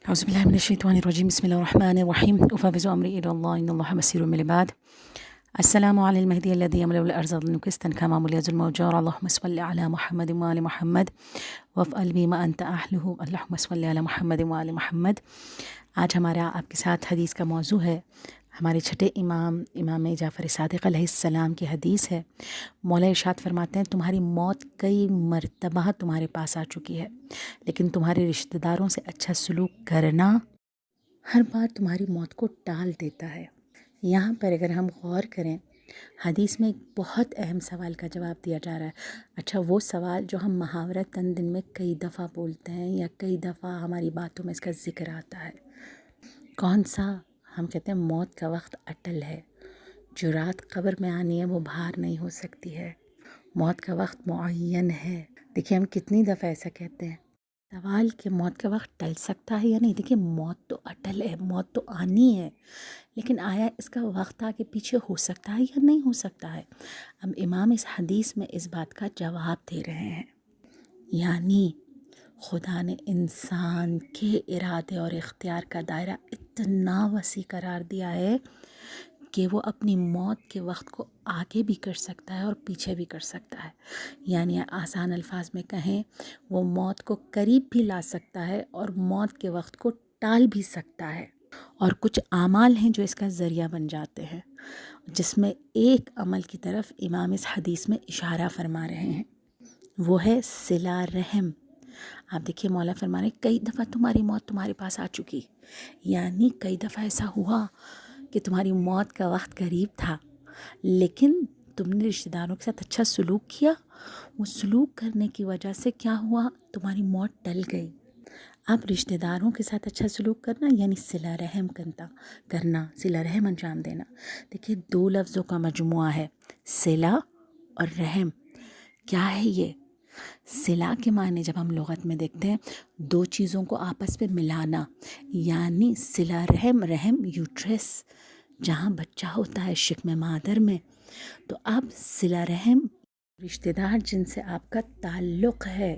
أعوذ بالله من الشيطان الرجيم بسم الله الرحمن الرحيم أفوض أمري إلى الله إن الله بصير بالعباد. السلام على المهدي الذي يملأ الأرض نكستا كما مليت الموجار. اللهم صل على محمد وآل محمد وافعل بما أنت أهله. اللهم صل على محمد وآل محمد. آج ہمارا آپ کے ساتھ حدیث کا موضوع ہے. ہمارے چھٹے امام جعفر صادق علیہ السلام کی حدیث ہے. مولا ارشاد فرماتے ہیں تمہاری موت کئی مرتبہ تمہارے پاس آ چکی ہے، لیکن تمہارے رشتہ داروں سے اچھا سلوک کرنا ہر بار تمہاری موت کو ٹال دیتا ہے. یہاں پر اگر ہم غور کریں، حدیث میں ایک بہت اہم سوال کا جواب دیا جا رہا ہے. اچھا، وہ سوال جو ہم محاورتاً دن میں کئی دفعہ بولتے ہیں یا کئی دفعہ ہماری باتوں میں اس کا ذکر آتا ہے، کون سا؟ ہم کہتے ہیں موت کا وقت اٹل ہے، جو رات قبر میں آنی ہے وہ باہر نہیں ہو سکتی ہے، موت کا وقت معین ہے. دیکھیے ہم کتنی دفعہ ایسا کہتے ہیں. سوال کہ موت کا وقت ٹل سکتا ہے یا نہیں. دیکھیے موت تو اٹل ہے، موت تو آنی ہے، لیکن آیا اس کا وقت آگے پیچھے ہو سکتا ہے یا نہیں ہو سکتا ہے؟ اب امام اس حدیث میں اس بات کا جواب دے رہے ہیں. یعنی خدا نے انسان کے ارادے اور اختیار کا دائرہ اتنا وسیع قرار دیا ہے کہ وہ اپنی موت کے وقت کو آگے بھی کر سکتا ہے اور پیچھے بھی کر سکتا ہے. یعنی آسان الفاظ میں کہیں، وہ موت کو قریب بھی لا سکتا ہے اور موت کے وقت کو ٹال بھی سکتا ہے. اور کچھ اعمال ہیں جو اس کا ذریعہ بن جاتے ہیں، جس میں ایک عمل کی طرف امام اس حدیث میں اشارہ فرما رہے ہیں، وہ ہے صلہ رحم. آپ دیکھیے مولا فرما رہے ہیں کئی دفعہ تمہاری موت تمہارے پاس آ چکی، یعنی کئی دفعہ ایسا ہوا کہ تمہاری موت کا وقت قریب تھا، لیکن تم نے رشتہ داروں کے ساتھ اچھا سلوک کیا. وہ سلوک کرنے کی وجہ سے کیا ہوا؟ تمہاری موت ٹل گئی. اب رشتہ داروں کے ساتھ اچھا سلوک کرنا یعنی صلہ رحم کرنا، صلہ رحم انجام دینا. دیکھیے دو لفظوں کا مجموعہ ہے، صلہ اور رحم. کیا ہے یہ؟ صلہ کے معنی جب ہم لغت میں دیکھتے ہیں، دو چیزوں کو آپس میں ملانا، یعنی صلہ رحم. رحم یوٹرس، جہاں بچہ ہوتا ہے شکم مادر میں. تو اب صلہ رحم رشتہ دار جن سے آپ کا تعلق ہے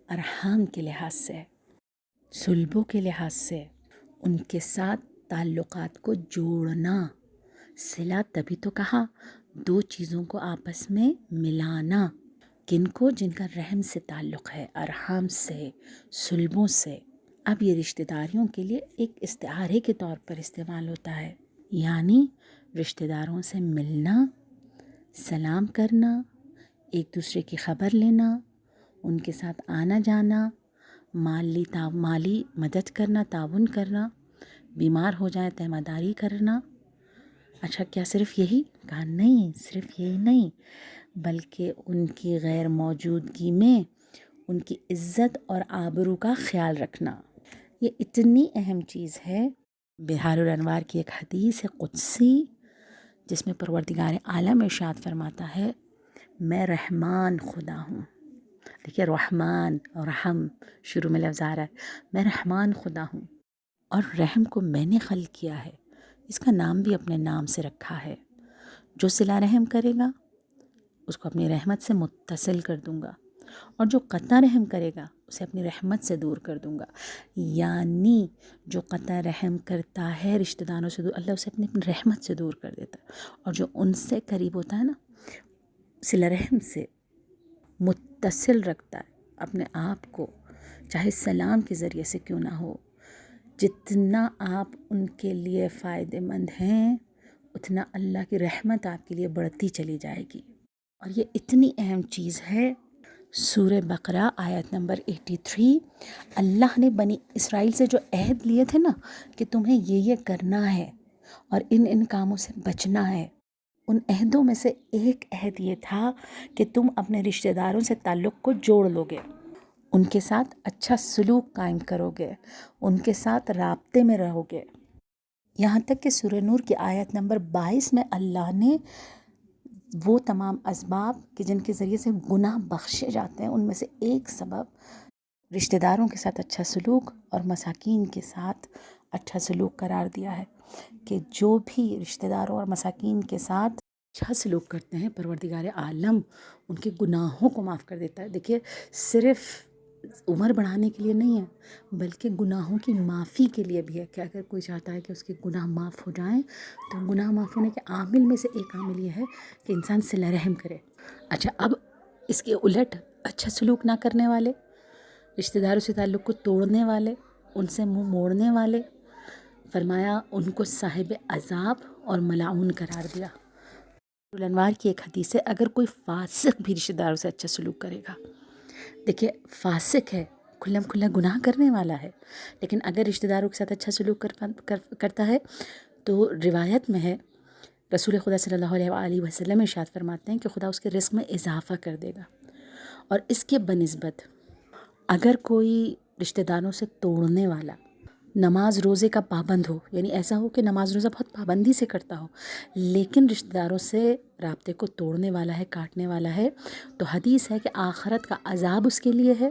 ارحام کے لحاظ سے، سلبوں کے لحاظ سے، ان کے ساتھ تعلقات کو جوڑنا. صلہ تبھی تو کہا، دو چیزوں کو آپس میں ملانا. کن کو؟ جن کا رحم سے تعلق ہے، ارحام سے، سلبوں سے. اب یہ رشتہ داریوں کے لیے ایک استعارے کے طور پر استعمال ہوتا ہے، یعنی رشتہ داروں سے ملنا، سلام کرنا، ایک دوسرے کی خبر لینا، ان کے ساتھ آنا جانا، مالی مدد کرنا، تعاون کرنا، بیمار ہو جائیں تیمارداری کرنا. اچھا، کیا صرف یہی؟ کہا نہیں، صرف یہی نہیں، بلکہ ان کی غیر موجودگی میں ان کی عزت اور آبرو کا خیال رکھنا. یہ اتنی اہم چیز ہے. بحار الانوار کی ایک حدیث ہے قدسی، جس میں پروردگار عالم ارشاد فرماتا ہے میں رحمان خدا ہوں. دیکھیے رحمان اور رحم شروع میں لفظ آ رہا ہے. میں رحمان خدا ہوں اور رحم کو میں نے خلق کیا ہے. اس کا نام بھی اپنے نام سے رکھا ہے. جو صلہ رحم کرے گا اس کو اپنی رحمت سے متصل کر دوں گا، اور جو قطع رحم کرے گا اسے اپنی رحمت سے دور کر دوں گا. یعنی جو قطع رحم کرتا ہے رشتہ داروں سے دور، اللہ اسے اپنی رحمت سے دور کر دیتا ہے. اور جو ان سے قریب ہوتا ہے نا، صلہ رحم سے متصل رکھتا ہے اپنے آپ کو، چاہے سلام کے ذریعے سے کیوں نہ ہو. جتنا آپ ان کے لیے فائدہ مند ہیں اتنا اللہ کی رحمت آپ کے لیے بڑھتی چلی جائے گی. اور یہ اتنی اہم چیز ہے. سورہ بقرہ آیت نمبر 83، اللہ نے بنی اسرائیل سے جو عہد لیے تھے نا کہ تمہیں یہ کرنا ہے اور ان کاموں سے بچنا ہے، ان عہدوں میں سے ایک عہد یہ تھا کہ تم اپنے رشتہ داروں سے تعلق کو جوڑ لو گے، ان کے ساتھ اچھا سلوک قائم کرو گے، ان کے ساتھ رابطے میں رہو گے. یہاں تک کہ سورہ نور کی آیت نمبر 22 میں اللہ نے وہ تمام اسباب کہ جن کے ذریعے سے گناہ بخشے جاتے ہیں، ان میں سے ایک سبب رشتہ داروں کے ساتھ اچھا سلوک اور مساکین کے ساتھ اچھا سلوک قرار دیا ہے. کہ جو بھی رشتہ داروں اور مساکین کے ساتھ اچھا سلوک کرتے ہیں پروردگار عالم ان کے گناہوں کو معاف کر دیتا ہے. دیکھیے صرف عمر بڑھانے کے لیے نہیں ہے بلکہ گناہوں کی معافی کے لیے بھی ہے کہ اگر کوئی چاہتا ہے کہ اس کے گناہ معاف ہو جائیں تو گناہ معاف ہونے کے عامل میں سے ایک عامل یہ ہے کہ انسان صلہ رحم کرے۔ اچھا، اب اس کے الٹ اچھا سلوک نہ کرنے والے، رشتہ داروں سے تعلق کو توڑنے والے، ان سے منہ موڑنے والے، فرمایا ان کو صاحب عذاب اور ملعون قرار دیا۔ الانوار کی ایک حدیث ہے، اگر کوئی فاسق بھی رشتہ داروں سے اچھا سلوک کرے گا، دیکھیے فاسق ہے، کھلم کھلا گناہ کرنے والا ہے، لیکن اگر رشتہ داروں کے ساتھ اچھا سلوک کرتا ہے تو روایت میں ہے رسول خدا صلی اللہ علیہ وآلہ وسلم ارشاد فرماتے ہیں کہ خدا اس کے رزق میں اضافہ کر دے گا۔ اور اس کے بنسبت اگر کوئی رشتہ داروں سے توڑنے والا نماز روزے کا پابند ہو، یعنی ایسا ہو کہ نماز روزہ بہت پابندی سے کرتا ہو لیکن رشتہ داروں سے رابطے کو توڑنے والا ہے، کاٹنے والا ہے، تو حدیث ہے کہ آخرت کا عذاب اس کے لیے ہے،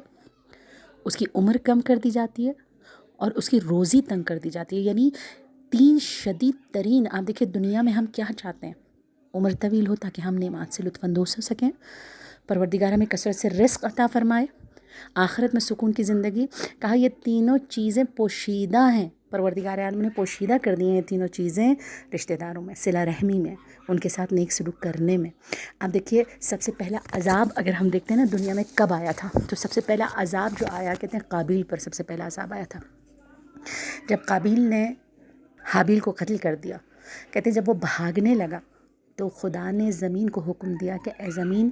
اس کی عمر کم کر دی جاتی ہے اور اس کی روزی تنگ کر دی جاتی ہے۔ یعنی تین شدید ترین، آپ دیکھیں دنیا میں ہم کیا چاہتے ہیں، عمر طویل ہو تاکہ ہم نعمات سے لطف اندوز ہو سکیں، پروردگار ہمیں کثرت سے رزق عطا فرمائے، آخرت میں سکون کی زندگی۔ کہا یہ تینوں چیزیں پوشیدہ ہیں، پروردگار عالم نے پوشیدہ کر دی ہیں یہ تینوں چیزیں رشتہ داروں میں، صلہ رحمی میں، ان کے ساتھ نیک سلوک کرنے میں۔ اب دیکھیے سب سے پہلا عذاب اگر ہم دیکھتے ہیں نا دنیا میں کب آیا تھا، تو سب سے پہلا عذاب جو آیا کہتے ہیں قابیل پر سب سے پہلا عذاب آیا تھا، جب قابیل نے حابیل کو قتل کر دیا۔ کہتے ہیں جب وہ بھاگنے لگا تو خدا نے زمین کو حکم دیا کہ اے زمین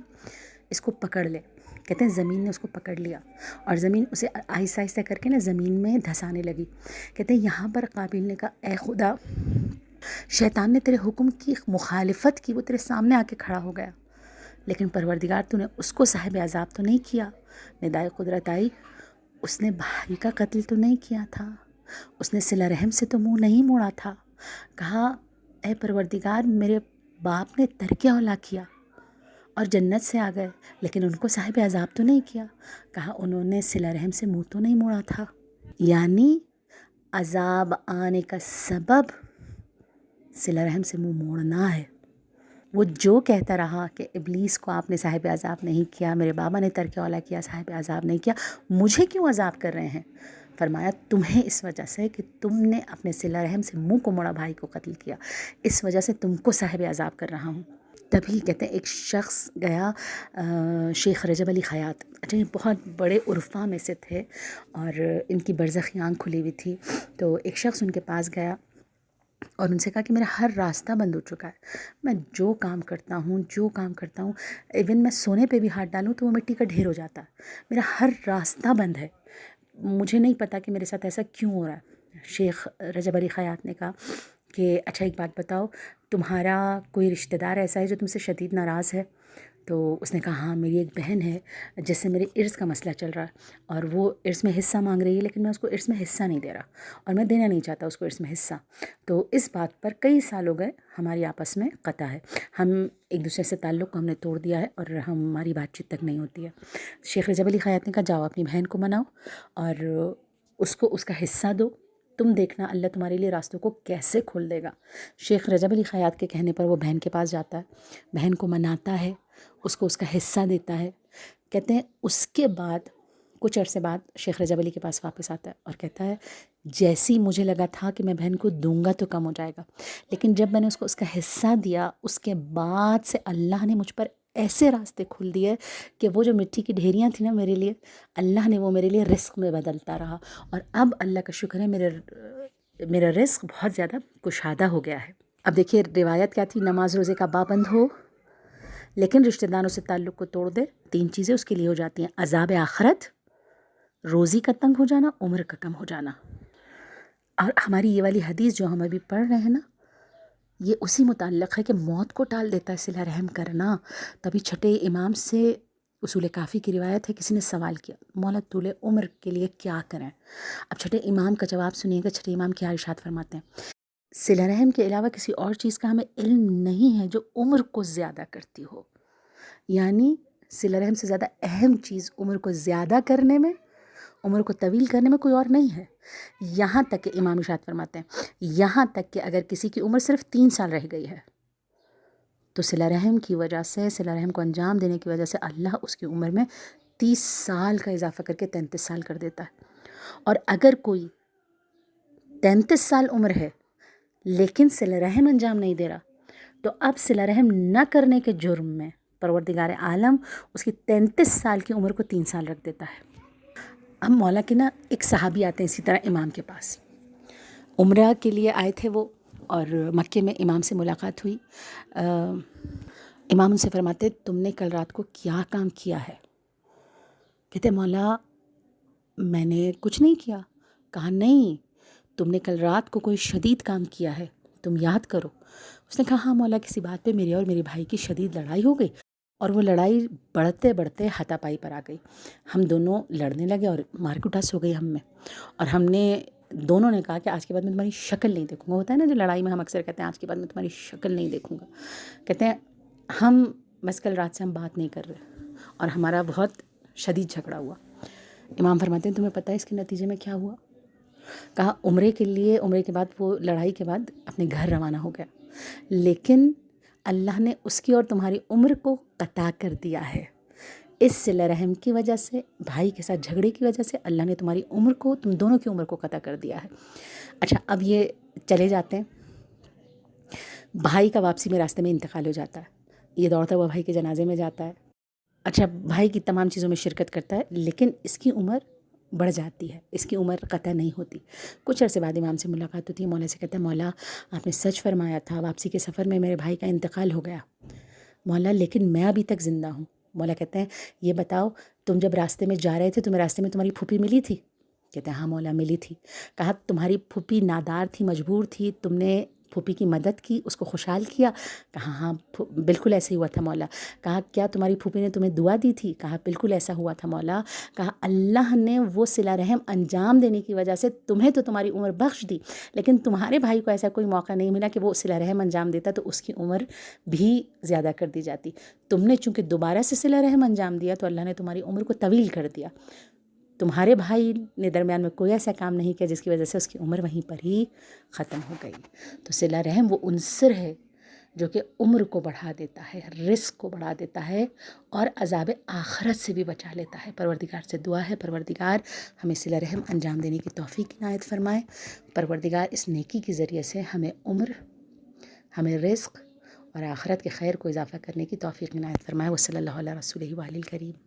اس کو پکڑ لے۔ کہتے ہیں زمین نے اس کو پکڑ لیا اور زمین اسے آہستہ آہستہ کر کے نا زمین میں دھسانے لگی۔ کہتے ہیں یہاں پر قابیل نے کہا اے خدا، شیطان نے تیرے حکم کی مخالفت کی، وہ تیرے سامنے آ کے کھڑا ہو گیا، لیکن پروردگار تو نے اس کو صاحب عذاب تو نہیں کیا۔ ندائے قدرت آئی، اس نے بھائی کا قتل تو نہیں کیا تھا، اس نے صلہ رحم سے تو منہ نہیں موڑا تھا۔ کہا اے پروردگار، میرے باپ نے ترک اولا کیا اور جنت سے آ گئے لیکن ان کو صاحب عذاب تو نہیں کیا۔ کہا انہوں نے صلہ رحم سے منہ تو نہیں موڑا تھا۔ یعنی عذاب آنے کا سبب صلہ رحم سے منہ موڑنا ہے۔ وہ جو کہتا رہا کہ ابلیس کو آپ نے صاحب عذاب نہیں کیا، میرے بابا نے ترک اولا کیا، صاحب عذاب نہیں کیا، مجھے کیوں عذاب کر رہے ہیں؟ فرمایا تمہیں اس وجہ سے کہ تم نے اپنے صلہ رحم سے منہ کو موڑا، بھائی کو قتل کیا، اس وجہ سے تم کو صاحب عذاب کر رہا ہوں۔ تبھی کہتے ہیں ایک شخص گیا، شیخ رجب علی خیاط، اچھا یہ بہت بڑے عرفا میں سے تھے اور ان کی برزخی آنکھ کھلی ہوئی تھی، تو ایک شخص ان کے پاس گیا اور ان سے کہا کہ میرا ہر راستہ بند ہو چکا ہے، میں جو کام کرتا ہوں ایون میں سونے پہ بھی ہاتھ ڈالوں تو وہ مٹی کا ڈھیر ہو جاتا ہے، میرا ہر راستہ بند ہے، مجھے نہیں پتا کہ میرے ساتھ ایسا کیوں ہو رہا ہے۔ شیخ رجب علی خیاط نے کہا کہ اچھا ایک بات بتاؤ، تمہارا کوئی رشتہ دار ایسا ہے جو تم سے شدید ناراض ہے؟ تو اس نے کہا ہاں میری ایک بہن ہے جس سے میرے ارث کا مسئلہ چل رہا ہے اور وہ ارث میں حصہ مانگ رہی ہے لیکن میں اس کو ارث میں حصہ نہیں دے رہا اور میں دینا نہیں چاہتا اس کو ارث میں حصہ، تو اس بات پر کئی سال ہو گئے ہماری آپس میں قطع ہے، ہم ایک دوسرے سے تعلق کو ہم نے توڑ دیا ہے اور ہماری بات چیت تک نہیں ہوتی ہے۔ شیخ رجب علی خیاط نے کہا جاؤ اپنی بہن کو مناؤ اور اس کو اس کا حصہ دو، تم دیکھنا اللہ تمہارے لیے راستوں کو کیسے کھول دے گا۔ شیخ رجب علی خیاط کے کہنے پر وہ بہن کے پاس جاتا ہے، بہن کو مناتا ہے، اس کو اس کا حصہ دیتا ہے۔ کہتے ہیں اس کے بعد کچھ عرصے بعد شیخ رجب علی کے پاس واپس آتا ہے اور کہتا ہے جیسی مجھے لگا تھا کہ میں بہن کو دوں گا تو کم ہو جائے گا، لیکن جب میں نے اس کو اس کا حصہ دیا اس کے بعد سے اللہ نے مجھ پر ایسے راستے کھول دیے کہ وہ جو مٹی کی ڈھیریاں تھیں نا میرے لیے، اللہ نے وہ میرے لیے رزق میں بدلتا رہا اور اب اللہ کا شکر ہے میرا رزق بہت زیادہ کشادہ ہو گیا ہے۔ اب دیکھیے روایت کیا تھی، نماز روزے کا پابند ہو لیکن رشتہ داروں سے تعلق کو توڑ دے، تین چیزیں اس کے لیے ہو جاتی ہیں، عذاب آخرت، روزی کا تنگ ہو جانا، عمر کا کم ہو جانا۔ اور ہماری یہ والی حدیث جو ہم ابھی پڑھ رہے ہیں نا، یہ اسی متعلق ہے کہ موت کو ٹال دیتا ہے صلہ رحم کرنا۔ تبھی چھٹے امام سے اصول کافی کی روایت ہے، کسی نے سوال کیا مولا طول عمر کے لیے کیا کریں؟ اب چھٹے امام کا جواب سنیے گا، چھٹے امام کیا ارشاد فرماتے ہیں، صلہ رحم کے علاوہ کسی اور چیز کا ہمیں علم نہیں ہے جو عمر کو زیادہ کرتی ہو، یعنی صلہ رحم سے زیادہ اہم چیز عمر کو زیادہ کرنے میں، عمر کو طویل کرنے میں کوئی اور نہیں ہے۔ یہاں تک کہ امام ارشاد فرماتے ہیں یہاں تک کہ اگر کسی کی عمر صرف 3 سال رہ گئی ہے تو صلہ رحم کی وجہ سے، صلہ رحم کو انجام دینے کی وجہ سے اللہ اس کی عمر میں 30 سال کا اضافہ کر کے 33 سال کر دیتا ہے. اور اگر کوئی 33 سال عمر ہے لیکن صلہ رحم انجام نہیں دے رہا تو اب صلہ رحم نہ کرنے کے جرم میں پروردگار عالم اس کی 33 سال کی عمر کو 3 سال رکھ دیتا ہے. اب مولا کے نا ایک صحابی آتے ہیں اسی طرح امام کے پاس، عمرہ کے لیے آئے تھے وہ، اور مکے میں امام سے ملاقات ہوئی. امام ان سے فرماتے تم نے کل رات کو کیا کام کیا ہے؟ کہتے مولا میں نے کچھ نہیں کیا. کہا نہیں، تم نے کل رات کو کوئی شدید کام کیا ہے، تم یاد کرو. اس نے کہا ہاں مولا، کسی بات پہ میرے اور میرے بھائی کی شدید لڑائی ہو گئی، اور وہ لڑائی بڑھتے بڑھتے ہاتھا پائی پر آ گئی. ہم دونوں لڑنے لگے اور مار کٹاس ہو گئی ہم میں، اور ہم نے دونوں نے کہا کہ آج کے بعد میں تمہاری شکل نہیں دیکھوں گا. ہوتا ہے نا جو لڑائی میں ہم اکثر کہتے ہیں آج کے بعد میں تمہاری شکل نہیں دیکھوں گا. کہتے ہیں ہم بس کل رات سے ہم بات نہیں کر رہے، اور ہمارا بہت شدید جھگڑا ہوا. امام فرماتے ہیں تمہیں پتہ ہے اس کے نتیجے میں کیا ہوا؟ کہا عمرے کے بعد وہ لڑائی کے بعد اپنے گھر روانہ ہو گیا، لیکن اللہ نے اس کی اور تمہاری عمر کو قطع کر دیا ہے. اس صلہ رحم کی وجہ سے، بھائی کے ساتھ جھگڑے کی وجہ سے اللہ نے تمہاری عمر کو، تم دونوں کی عمر کو قطع کر دیا ہے. اچھا اب یہ چلے جاتے ہیں، بھائی کا واپسی میں راستے میں انتقال ہو جاتا ہے. یہ دوڑتا ہوا بھائی کے جنازے میں جاتا ہے. اچھا بھائی کی تمام چیزوں میں شرکت کرتا ہے، لیکن اس کی عمر بڑھ جاتی ہے، اس کی عمر قطع نہیں ہوتی. کچھ عرصے بعد امام سے ملاقات ہوتی ہے. مولا سے کہتا ہے مولا آپ نے سچ فرمایا تھا، واپسی کے سفر میں میرے بھائی کا انتقال ہو گیا. مولا لیکن میں ابھی تک زندہ ہوں. مولا کہتے ہیں یہ بتاؤ تم جب راستے میں جا رہے تھے تمہیں راستے میں تمہاری پھوپھی ملی تھی؟ کہتے ہیں ہاں مولا ملی تھی. کہا تمہاری پھوپھی نادار تھی، مجبور تھی، تم نے پھوپھی کی مدد کی، اس کو خوشحال کیا؟ کہا ہاں بالکل ایسے ہی ہوا تھا مولا. کہا کیا تمہاری پھوپھی نے تمہیں دعا دی تھی؟ کہا بالکل ایسا ہوا تھا مولا. کہا اللہ نے وہ صلہ رحم انجام دینے کی وجہ سے تمہیں تو تمہاری عمر بخش دی، لیکن تمہارے بھائی کو ایسا کوئی موقع نہیں ملا کہ وہ صلہ رحم انجام دیتا تو اس کی عمر بھی زیادہ کر دی جاتی. تم نے چونکہ دوبارہ سے صلہ رحم انجام دیا تو اللہ نے تمہاری عمر کو طویل کر دیا. تمہارے بھائی نے درمیان میں کوئی ایسا کام نہیں کیا جس کی وجہ سے اس کی عمر وہیں پر ہی ختم ہو گئی. تو صلہ رحم وہ عنصر ہے جو کہ عمر کو بڑھا دیتا ہے، رزق کو بڑھا دیتا ہے، اور عذاب آخرت سے بھی بچا لیتا ہے. پروردگار سے دعا ہے پروردگار ہمیں صلہ رحم انجام دینے کی توفیق عنایت فرمائے. پروردگار اس نیکی کے ذریعے سے ہمیں عمر، ہمیں رزق اور آخرت کے خیر کو اضافہ کرنے کی توفیق عنایت فرمائے. وصلی اللہ علیہ رسولہ و علیہ الکریم.